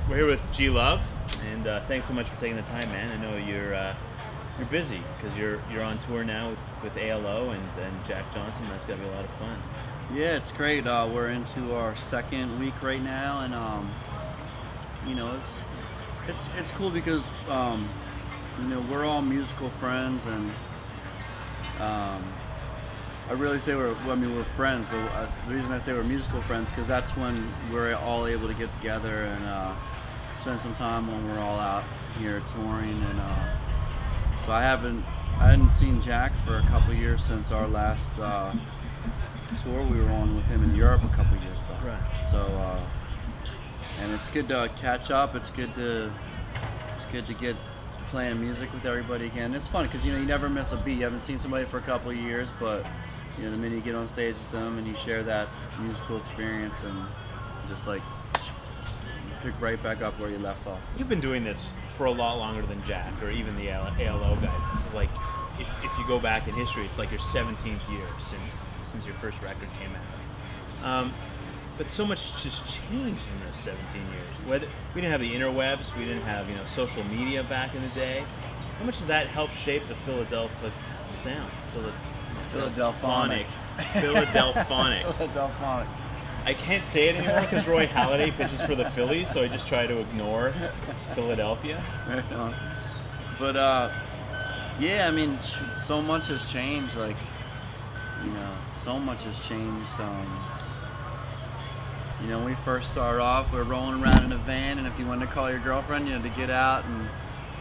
We're here with G.Love, and thanks so much for taking the time, man. I know you're busy because you're on tour now with ALO and Jack Johnson. That's got to be a lot of fun. Yeah, it's great. We're into our second week right now, and you know, it's cool because you know, we're all musical friends, and I really say we're friends, but the reason I say we're musical friends because that's when we're all able to get together and spend some time when we're all out here touring. And so I hadn't seen Jack for a couple years since our last tour we were on with him in Europe a couple years back. Right. So and it's good to catch up. It's good to get playing music with everybody again. It's fun because, you know, you never miss a beat. You haven't seen somebody for a couple of years, but you know, the minute you get on stage with them and you share that musical experience, and just like pick right back up where you left off. You've been doing this for a lot longer than Jack or even the ALO guys. This is like, if you go back in history, it's like your 17th year since your first record came out. But so much just changed in those 17 years. Whether we didn't have the interwebs, we didn't have, you know, social media back in the day. How much does that help shape the Philadelphia sound? Philadelphonic. Philadelphonic. I can't say it anymore because Roy Halladay pitches for the Phillies, so I just try to ignore Philadelphia. But yeah, I mean, so much has changed. Like, you know, so much has changed. You know, when we first started off, we were rolling around in a van, and if you wanted to call your girlfriend, you had to get out and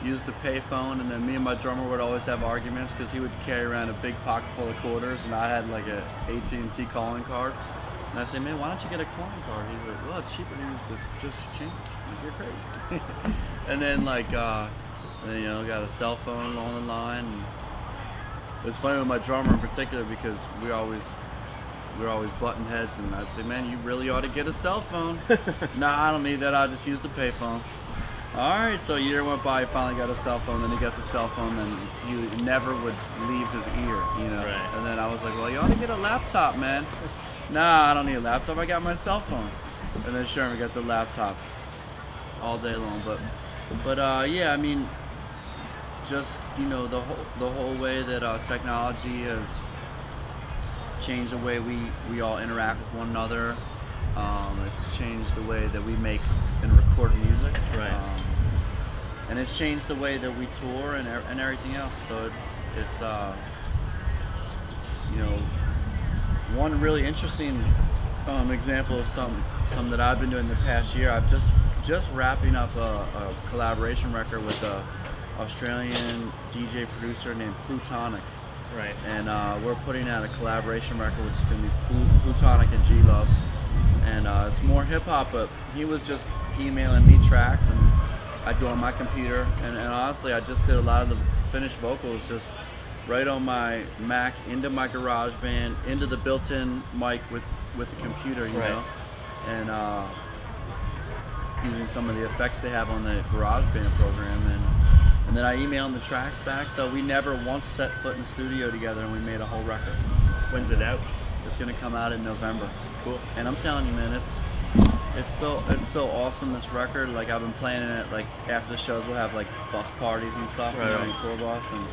use the payphone. And then me and my drummer would always have arguments because he would carry around a big pocket full of quarters, and I had like a AT&T calling card. And I say, man, why don't you get a calling card? He's like, well, it's cheaper to use the just change. Like, you're crazy. And then like, you know, got a cell phone on the line. And it was funny with my drummer in particular because we were always butting heads, and I'd say, man, you really ought to get a cell phone. Nah, I don't need that. I'll just use the payphone. All right, so a year went by, he finally got a cell phone, then he got the cell phone, then he never would leave his ear, you know. Right. And then I was like, well, you ought to get a laptop, man. Nah, I don't need a laptop. I got my cell phone. And then sure, we got the laptop all day long. But yeah, I mean, just, you know, the whole way that technology has changed the way we all interact with one another. It's changed the way that we make and record music. Right. And it's changed the way that we tour and everything else. So it's you know, one really interesting example of some that I've been doing the past year. I've just wrapping up a collaboration record with a Australian DJ producer named Plutonic. Right. And we're putting out a collaboration record, which is going to be Plutonic and G.Love. And it's more hip hop, but he was just emailing me tracks, and I'd go on my computer. And honestly, I just did a lot of the finished vocals just right on my Mac, into my GarageBand, into the built-in mic with the computer, you know, and using some of the effects they have on the GarageBand program. And then I emailed the tracks back, so we never once set foot in the studio together, and we made a whole record. When's it out? It's gonna come out in November. Cool. And I'm telling you, man, it's so awesome, this record. Like, I've been playing it, like after the shows we'll have like bus parties and stuff, right, on tour bus, and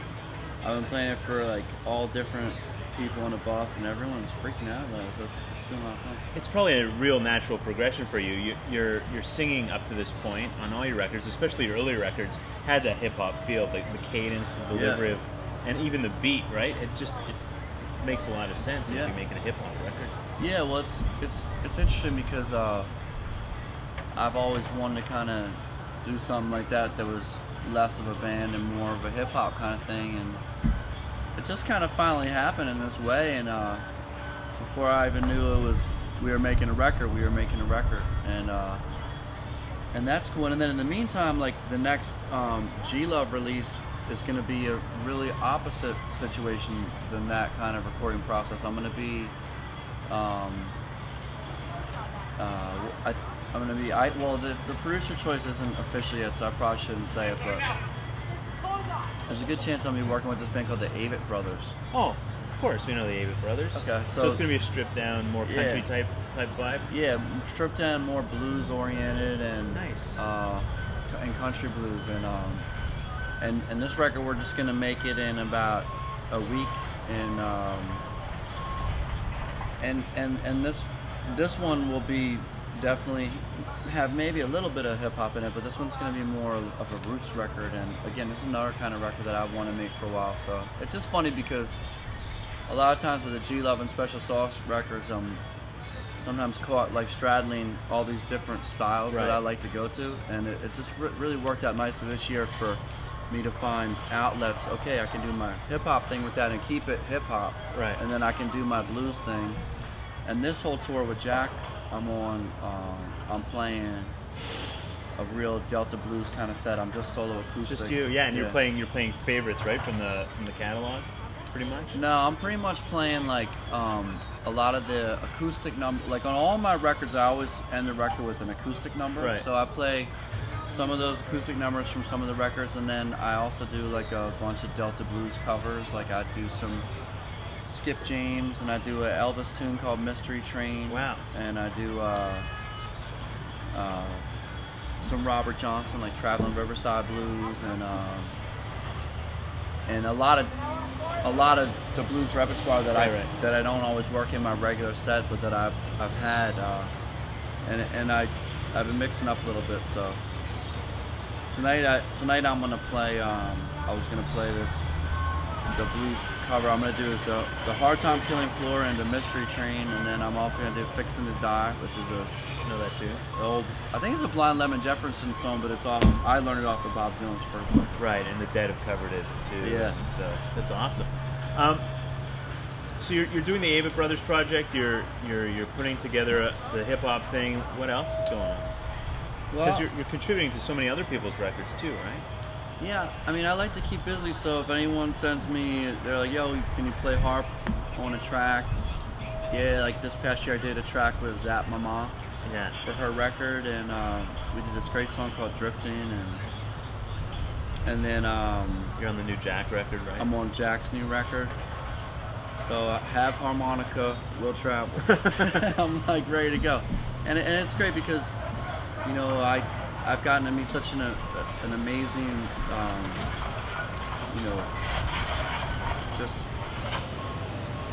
I've been playing it for like all different people on the bus, and everyone's freaking out about it. So it's been a lot of fun. It's probably a real natural progression for you. You're singing up to this point on all your records, especially your earlier records, had that hip hop feel, like the cadence, the delivery, of, and even the beat, right? It makes a lot of sense if you're making a hip hop record. Yeah, well, it's interesting because I've always wanted to kind of do something like that was less of a band and more of a hip hop kind of thing, and it just kind of finally happened in this way. And before I even knew we were making a record, and that's cool. And then in the meantime, like the next G.Love release is going to be a really opposite situation than that kind of recording process. I'm going to be well, the producer choice isn't official yet, so I probably shouldn't say it, but there's a good chance I'm going to be working with this band called the Avett Brothers. Oh, of course, we know the Avett Brothers. Okay, so it's going to be a stripped down, more country type vibe? Yeah, stripped down, more blues oriented, and nice. and country blues, and this record we're just gonna make it in about a week, and this one will be definitely have maybe a little bit of hip hop in it, but this one's gonna be more of a roots record. And again, this is another kind of record that I want to make for a while. So it's just funny because a lot of times with the G.Love and Special Sauce records, sometimes caught like straddling all these different styles that I like to go to, and it just really worked out nicely this year for me to find outlets. Okay, I can do my hip hop thing with that and keep it hip hop, right? And then I can do my blues thing. And this whole tour with Jack, I'm playing a real Delta blues kind of set. I'm just solo acoustic. Just you, yeah. And you're playing favorites, right, from the catalog, pretty much. No, I'm pretty much playing like a lot of the acoustic number. Like on all my records, I always end the record with an acoustic number. Right. So I play some of those acoustic numbers from some of the records, and then I also do like a bunch of Delta blues covers. Like I do some Skip James, and I do an Elvis tune called Mystery Train. Wow. And I do some Robert Johnson, like Traveling Riverside Blues, and a lot of the blues repertoire that I don't always work in my regular set, but that I've had, and I've been mixing up a little bit. So tonight I'm gonna play. I was gonna play the blues cover I'm gonna do is the Hard Time Killing Floor and the Mystery Train, and then I'm also gonna do Fixin' to Die, which is I know that too. I think it's a Blind Lemon Jefferson song, but it's off. I learned it off of Bob Dylan's first record. Right, and the Dead have covered it too. Yeah. So that's awesome. So you're doing the Avett Brothers project. You're putting together the hip hop thing. What else is going on? Because you're contributing to so many other people's records too, right? Yeah, I mean, I like to keep busy, so if anyone sends me, they're like, yo, can you play harp on a track? Yeah, like this past year I did a track with Zap Mama for her record, and we did this great song called Drifting, and then... You're on the new Jack record, right? I'm on Jack's new record. So I have harmonica, will travel. I'm like ready to go. And it's great because, you know, I've gotten to meet such an amazing, you know, just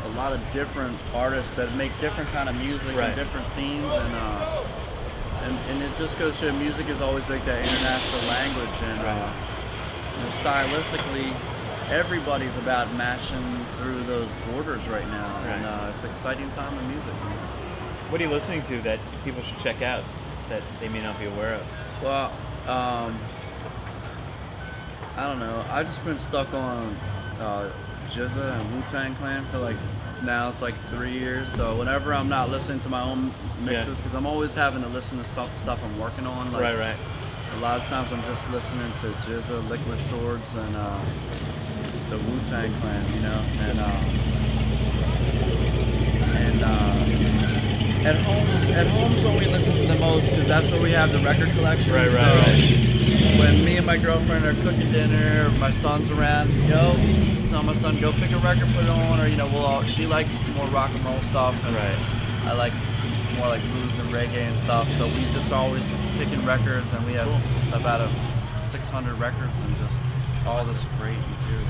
a lot of different artists that make different kind of music in different scenes, and it just goes to show music is always like that international language, and you know, stylistically, everybody's about mashing through those borders right now, and it's an exciting time in music. What are you listening to that people should check out that they may not be aware of? Well, I don't know. I've just been stuck on GZA and Wu-Tang Clan for like, now it's like 3 years. So whenever I'm not listening to my own mixes, because I'm always having to listen to stuff I'm working on. Like, a lot of times I'm just listening to GZA, Liquid Swords, and the Wu-Tang Clan, you know. And at home's when we listen to the most, because that's where we have the record collection. When me and my girlfriend are cooking dinner, or my son's around, yo, tell my son, go pick a record, put it on, or you know, she likes more rock and roll stuff, and I like more like blues and reggae and stuff. So we just always picking records, and we have about 600 records and just all this great material.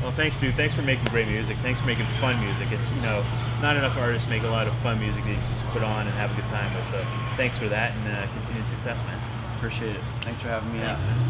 Well, thanks, dude. Thanks for making great music. Thanks for making fun music. It's, you know, not enough artists make a lot of fun music that you just put on and have a good time with. So thanks for that, and continued success, man. Appreciate it. Thanks for having me out. Man.